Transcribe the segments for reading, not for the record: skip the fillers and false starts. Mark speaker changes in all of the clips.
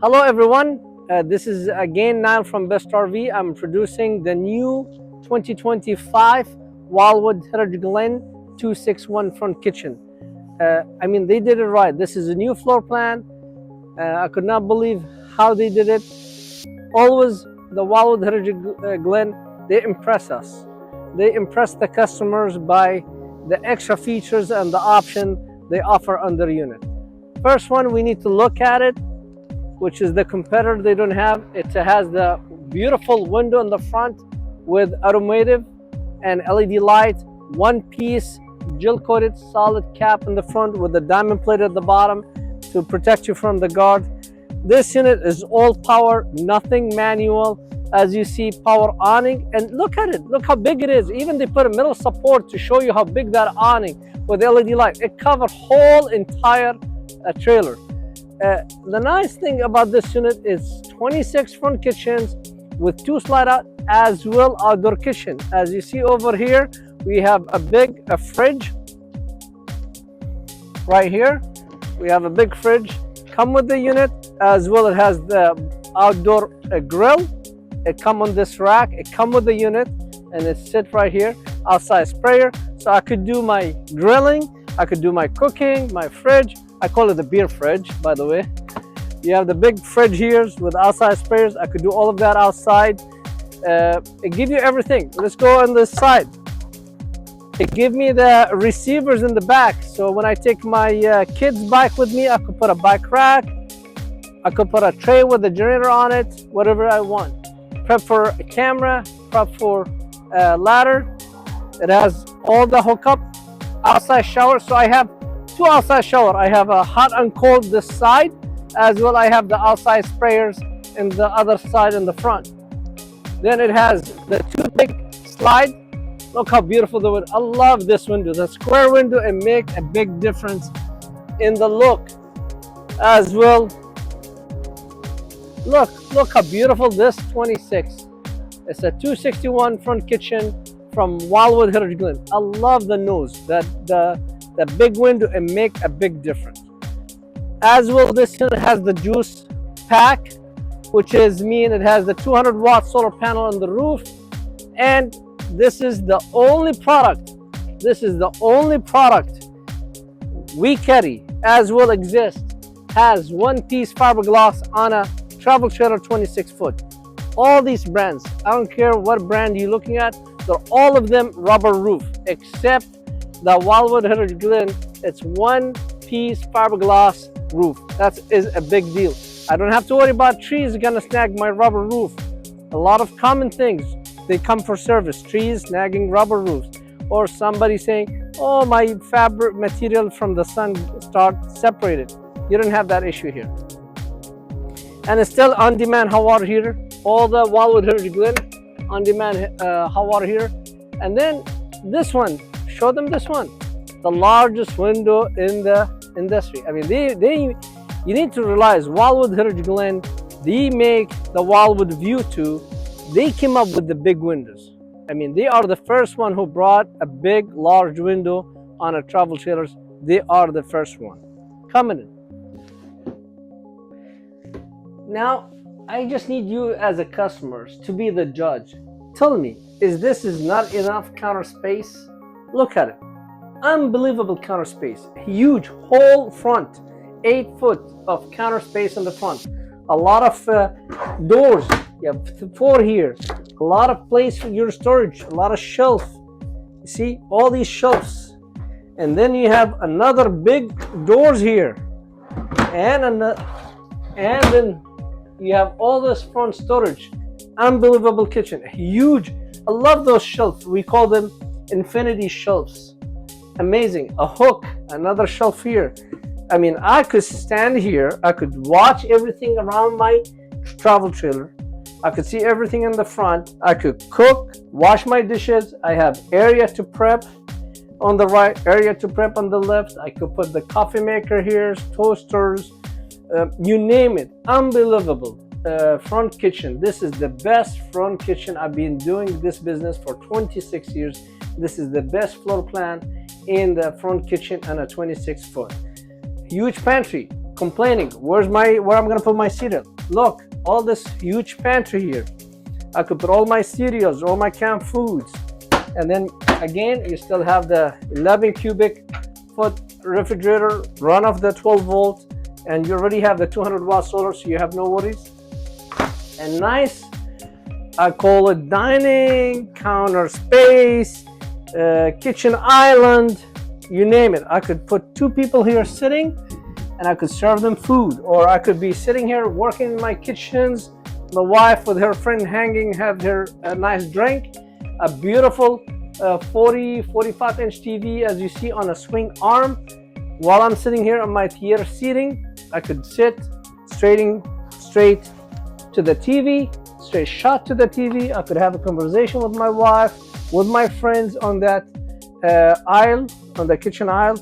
Speaker 1: Hello everyone, this is again Niall from Best RV. I'm introducing the new 2025 Wildwood HeritageGlen 261 front kitchen. I mean, they did it right. This is a new floor plan. I could not believe how they did it. Always the Wildwood HeritageGlen, they impress us. They impress the customers by the extra features and the option they offer on their unit. First one, we need to look at it, which is the competitor they don't have. It has the beautiful window in the front with automotive and LED light, one piece gel coated solid cap in the front with the diamond plate at the bottom to protect you from the guard. This unit is all power, nothing manual. As you see, power awning, and look at it, look how big it is. Even they put a metal support to show you how big that awning with LED light. It covers whole entire trailer. The nice thing about this unit is 26 front kitchens with 2 slide out as well outdoor kitchen. As you see over here, we have a big fridge right here. We have a big fridge come with the unit, as well it has the outdoor grill. It come on this rack, it come with the unit, and it sit right here. Outside sprayer, so I could do my grilling, I could do my cooking, my fridge. I call it the beer fridge, by the way. You have the big fridge here with outside sprayers. I could do all of that outside. It gives you everything. Let's go on this side. It gives me the receivers in the back. So when I take my kid's bike with me, I could put a bike rack. I could put a tray with a generator on it, whatever I want. Prep for a camera, prep for a ladder. It has all the hookup, outside shower. So I have 2 outside shower. I have a hot and cold this side, as well I have the outside sprayers in the other side in the front. Then it has the 2 big slide. Look how beautiful the window. I love this window. The square window, it makes a big difference in the look as well. Look how beautiful this 26. It's a 261 front kitchen from Wildwood HeritageGlen. I love the nose, that the big window, and make a big difference. As well, this unit has the juice pack, which is mean it has the 200-watt solar panel on the roof. And this is the only product, we carry, as will exist, has 1-piece fiberglass on a travel trailer 26 foot. All these brands, I don't care what brand you're looking at, they're all of them rubber roof, except the Wildwood HeritageGlen. It's 1-piece fiberglass roof. That is a big deal. I don't have to worry about trees gonna snag my rubber roof. A lot of common things, they come for service. Trees snagging rubber roofs, or somebody saying, oh, my fabric material from the sun start separated. You don't have that issue here. And it's still on-demand hot water heater. All the Wildwood HeritageGlen on-demand hot water heater. And then this one, show them this one, the largest window in the industry. I mean, you need to realize Wildwood HeritageGlen, they make the Wildwood View 2. They came up with the big windows. I mean, they are the first one who brought a big, large window on a travel trailers. They are the first one. Coming in. Now, I just need you as a customer to be the judge. Tell me, this is not enough counter space? Look at it. Unbelievable counter space. Huge whole front. 8 foot of counter space in the front. A lot of doors. You have 4 here. A lot of place for your storage. A lot of shelf. You see all these shelves. And then you have another big doors here. And then you have all this front storage. Unbelievable kitchen. Huge. I love those shelves. We call them infinity shelves. Amazing. A hook, another shelf here. I mean, I could stand here, I could watch everything around my travel trailer. I could see everything in the front. I could cook, wash my dishes. I have area to prep on the right, area to prep on the left. I could put the coffee maker here, toasters, you name it. Unbelievable. Front kitchen. This is the best front kitchen. I've been doing this business for 26 years. This is the best floor plan in the front kitchen and a 26 foot. Huge pantry. Complaining, where I'm gonna put my cereal? Look, all this huge pantry here. I could put all my cereals, all my canned foods. And then again, you still have the 11 cubic foot refrigerator, run off the 12 volt, and you already have the 200-watt solar, so you have no worries. And nice, I call it dining, counter space, kitchen island, you name it. I could put 2 people here sitting, and I could serve them food, or I could be sitting here working in my kitchens, the wife with her friend hanging, have her a nice drink, a beautiful 45 inch TV as you see on a swing arm. While I'm sitting here on my theater seating, I could sit straight to the TV, straight shot to the TV. I could have a conversation with my wife, with my friends on that aisle, on the kitchen aisle.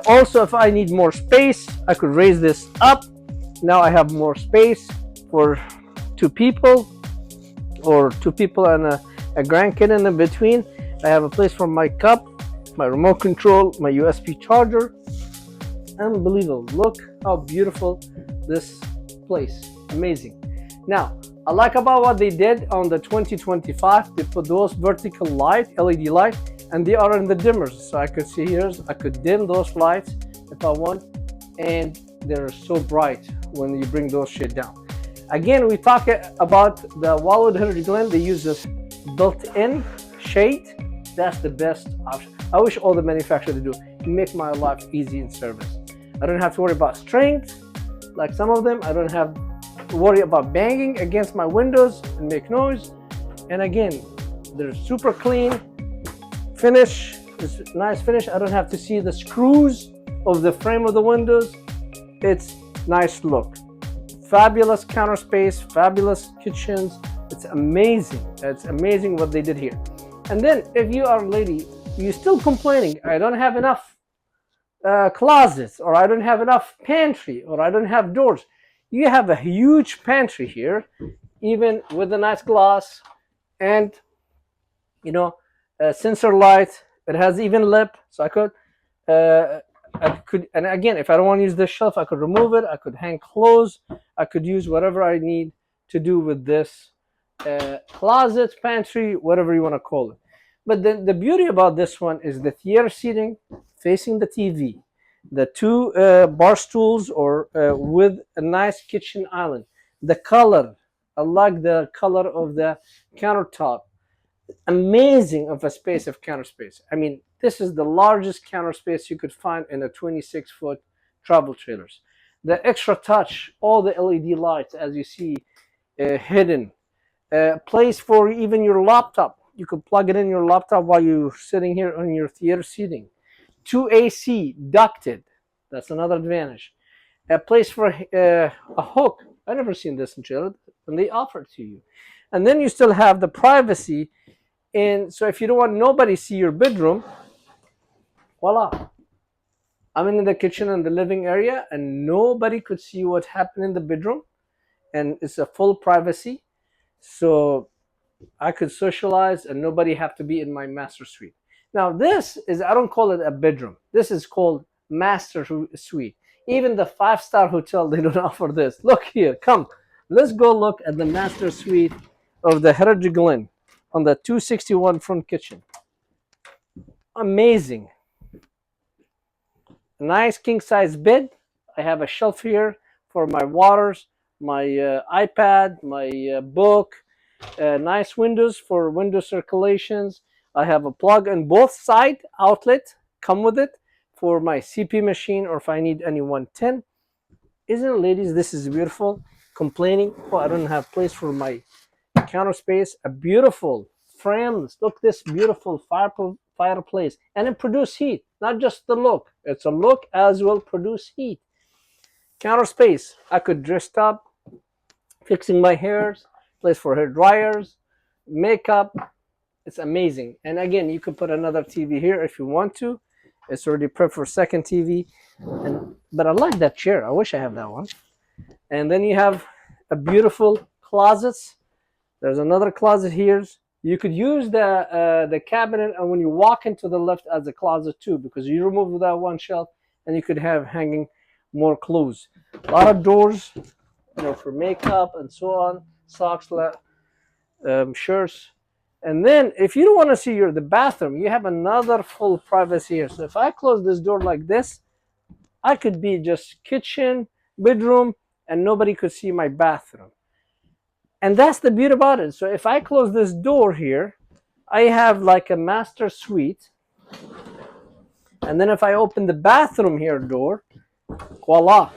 Speaker 1: Also, if I need more space, I could raise this up. Now I have more space for 2 people, or 2 people and a grandkid in the between. I have a place for my cup, my remote control, my USB charger. Unbelievable. Look how beautiful this place. Amazing. Now, I like about what they did on the 2025. They put those vertical light, LED light, and they are in the dimmers. So I could see here, I could dim those lights if I want, and they're so bright when you bring those shit down. Again, we talk about the Wildwood HeritageGlen. They use this built-in shade. That's the best option. I wish all the manufacturers do. It make my life easy in service. I don't have to worry about strength like some of them. I don't have to worry about banging against my windows and make noise. And again, they're super clean. Finish is nice finish. I don't have to see the screws of the frame of the windows. It's nice look. Fabulous counter space, fabulous kitchens. It's amazing. It's amazing what they did here. And then if you are a lady, you're still complaining, I don't have enough closets, or I don't have enough pantry, or I don't have doors. You have a huge pantry here, even with a nice glass, and you know, a sensor light. It has even lip, so I could, and again, if I don't want to use this shelf, I could remove it. I could hang clothes. I could use whatever I need to do with this closet, pantry, whatever you want to call it. But then the beauty about this one is the theater seating facing the TV, the 2 bar stools, or with a nice kitchen island. The color, I like the color of the countertop. Amazing of a space of counter space. I mean, this is the largest counter space you could find in a 26-foot travel trailers. The extra touch, all the LED lights as you see hidden. Place for even your laptop. You could plug it in your laptop while you're sitting here on your theater seating. 2 AC ducted. That's another advantage. A place for a hook. I never seen this in trailer, and they offer it to you. And then you still have the privacy. And so if you don't want nobody see your bedroom, voila. I'm in the kitchen and the living area, and nobody could see what happened in the bedroom. And it's a full privacy. So I could socialize and nobody have to be in my master suite. Now this is, I don't call it a bedroom. This is called master suite. Even the 5-star hotel, they don't offer this. Look here, come. Let's go look at the master suite of the HeritageGlen on the 261 front kitchen. Amazing. Nice king size bed. I have a shelf here for my waters, my iPad, my book. Nice windows for window circulations. I have a plug in both side outlet, come with it for my CP machine, or if I need any 110. Isn't it, ladies, this is beautiful? Complaining, oh, I don't have place for my counter space. A beautiful frameless, look this beautiful fireplace, and it produces heat, not just the look. It's a look as well produce heat. Counter space, I could dress up, fixing my hairs, place for hair dryers, makeup. It's amazing. And again, you could put another TV here if you want to. It's already prepped for second TV. But I like that chair. I wish I have that one. And then you have a beautiful closets. There's another closet here. You could use the cabinet, and when you walk into the left as a closet too, because you remove that one shelf and you could have hanging more clothes. A lot of doors you know, for makeup and so on, socks, shirts. And then if you don't want to see the bathroom, you have another full privacy here. So if I close this door like this, I could be just kitchen, bedroom, and nobody could see my bathroom. And that's the beauty about it. So if I close this door here, I have like a master suite. And then if I open the bathroom here door, voila,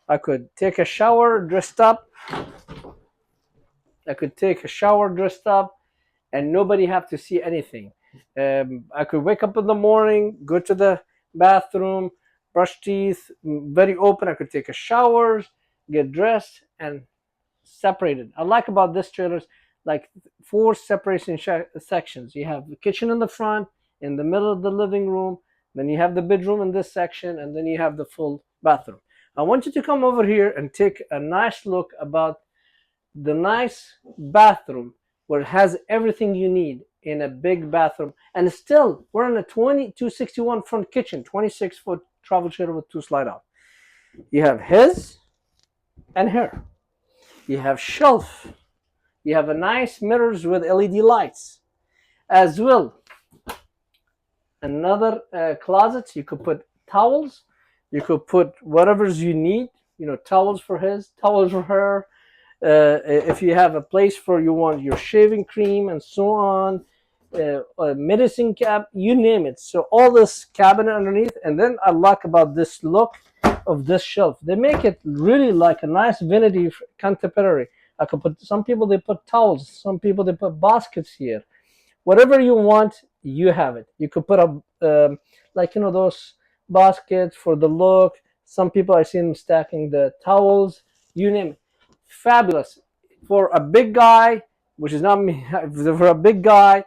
Speaker 1: I could take a shower dressed up. I could take a shower dressed up and nobody have to see anything. I could wake up in the morning, go to the bathroom, brush teeth, very open. I could take a shower, get dressed, and separated. I like about this trailer is like 4 separation sections. You have the kitchen in the front, in the middle of the living room, then you have the bedroom in this section, and then you have the full bathroom. I want you to come over here and take a nice look about the nice bathroom where it has everything you need in a big bathroom. And still, we're in a 261 front kitchen, 26-foot travel trailer with 2 slide out. You have his and her. You have shelf. You have a nice mirrors with LED lights as well. Another closet. You could put towels. You could put whatever's you need. You know, towels for his, towels for her. If you have a place for you want your shaving cream and so on, a medicine cap, you name it. So all this cabinet underneath. And then I like about this look of this shelf. They make it really like a nice vanity contemporary. I could put, some people they put towels, some people they put baskets here. Whatever you want, you have it. You could put a like, you know, those baskets for the look. Some people I see them stacking the towels, you name it. Fabulous. For a big guy, which is not me, for a big guy,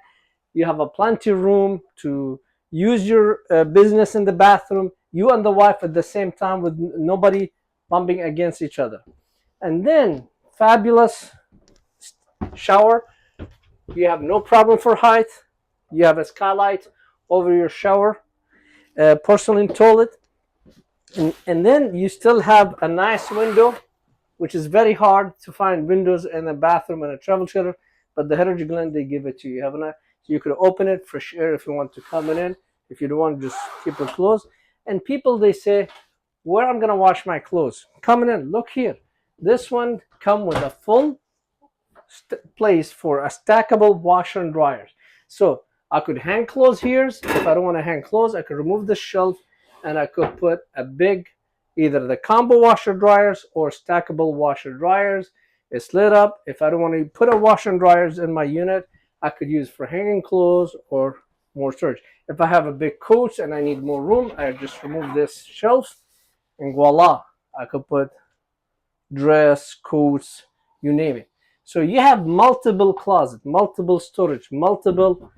Speaker 1: you have a plenty room to use your business in the bathroom, you and the wife at the same time with nobody bumping against each other. And then fabulous shower. You have no problem for height. You have a skylight over your shower, porcelain toilet, and then you still have a nice window, which is very hard to find windows in a bathroom and a travel trailer, but the HeritageGlen, they give it to you. You have a, so you could open it, fresh air if you want to come in. If you don't want to just keep it closed. And people, they say, where I'm going to wash my clothes? Coming in, look here. This one come with a full place for a stackable washer and dryers. So I could hang clothes here. If I don't want to hang clothes, I could remove the shelf and I could put a big, either the combo washer dryers or stackable washer dryers. It's lit up. If I don't want to put a washer and dryers in my unit, I could use for hanging clothes or more storage. If I have a big coat and I need more room, I just remove this shelf and voila, I could put dress, coats, you name it. So you have multiple closets, multiple storage, multiple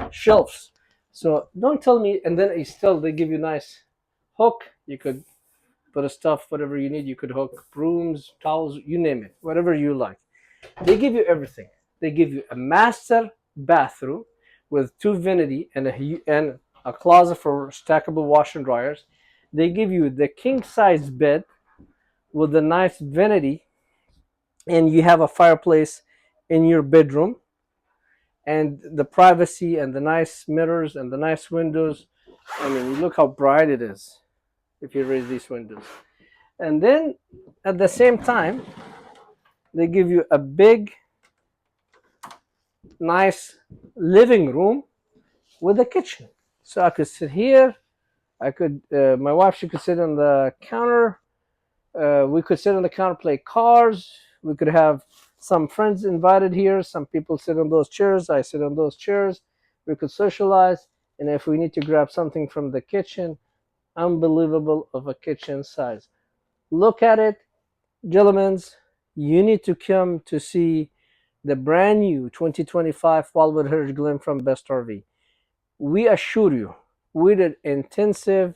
Speaker 1: shelves. So don't tell me, and then they give you nice hook. You could put a stuff, whatever you need. You could hook brooms, towels, you name it, whatever you like. They give you everything. They give you a master bathroom with 2 vanity and a closet for stackable washer and dryers. They give you the king size bed with a nice vanity, and you have a fireplace in your bedroom, and the privacy and the nice mirrors and the nice windows. I mean, look how bright it is if you raise these windows. And then at the same time, they give you a big, nice living room with a kitchen. So I could sit here. I could, my wife, she could sit on the counter. We could sit on the counter, play cards. We could have some friends invited here. Some people sit on those chairs. I sit on those chairs. We could socialize. And if we need to grab something from the kitchen, unbelievable of a kitchen size. Look at it, gentlemen. You need to come to see the brand new 2025 Wildwood HeritageGlen from Best RV. We assure you, we did intensive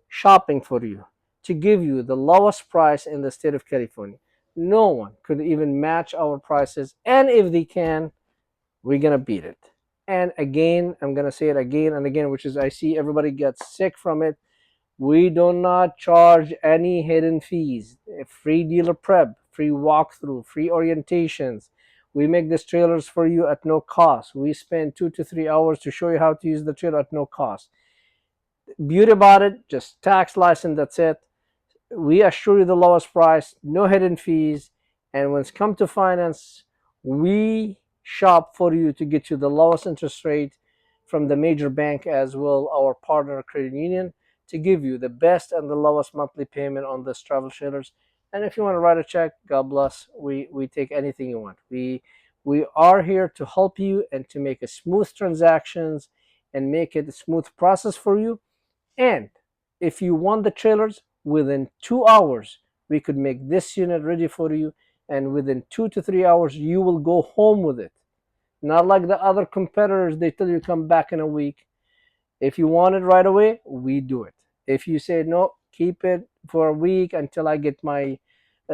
Speaker 1: shopping for you to give you the lowest price in the state of California. No one could even match our prices, and if they can, we're gonna beat it. And again, I'm gonna say it again and again, which is I see everybody gets sick from it. We do not charge any hidden fees. Free dealer prep, free walkthrough, free orientations. We make these trailers for you at no cost. We spend 2 to 3 hours to show you how to use the trailer at no cost. Beauty about it, just tax license, that's it. We assure you the lowest price, no hidden fees, and when it's come to finance, we shop for you to get you the lowest interest rate from the major bank as well, our partner credit union, to give you the best and the lowest monthly payment on this travel trailers. And if you want to write a check, God bless, we take anything you want. We are here to help you and to make a smooth transactions and make it a smooth process for you. And if you want the trailers, within 2 hours, we could make this unit ready for you. And within 2 to 3 hours, you will go home with it. Not like the other competitors, they tell you come back in a week. If you want it right away, we do it. If you say, no, keep it for a week until I get my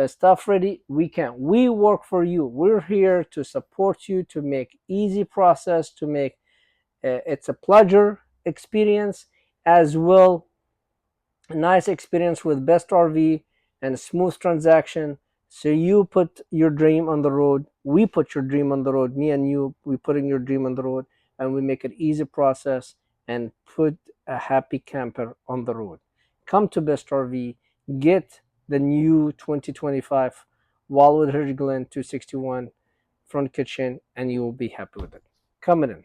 Speaker 1: stuff ready, we can. We work for you. We're here to support you, to make easy process, to make it's a pleasure experience as well, a nice experience with best RV and a smooth transaction. So you put your dream on the road, we put your dream on the road, me and you, we putting your dream on the road, and we make it easy process and put a happy camper on the road. Come to Best RV, get the new 2025 Wildwood HeritageGlen 261 front kitchen, and you will be happy with it. Coming in.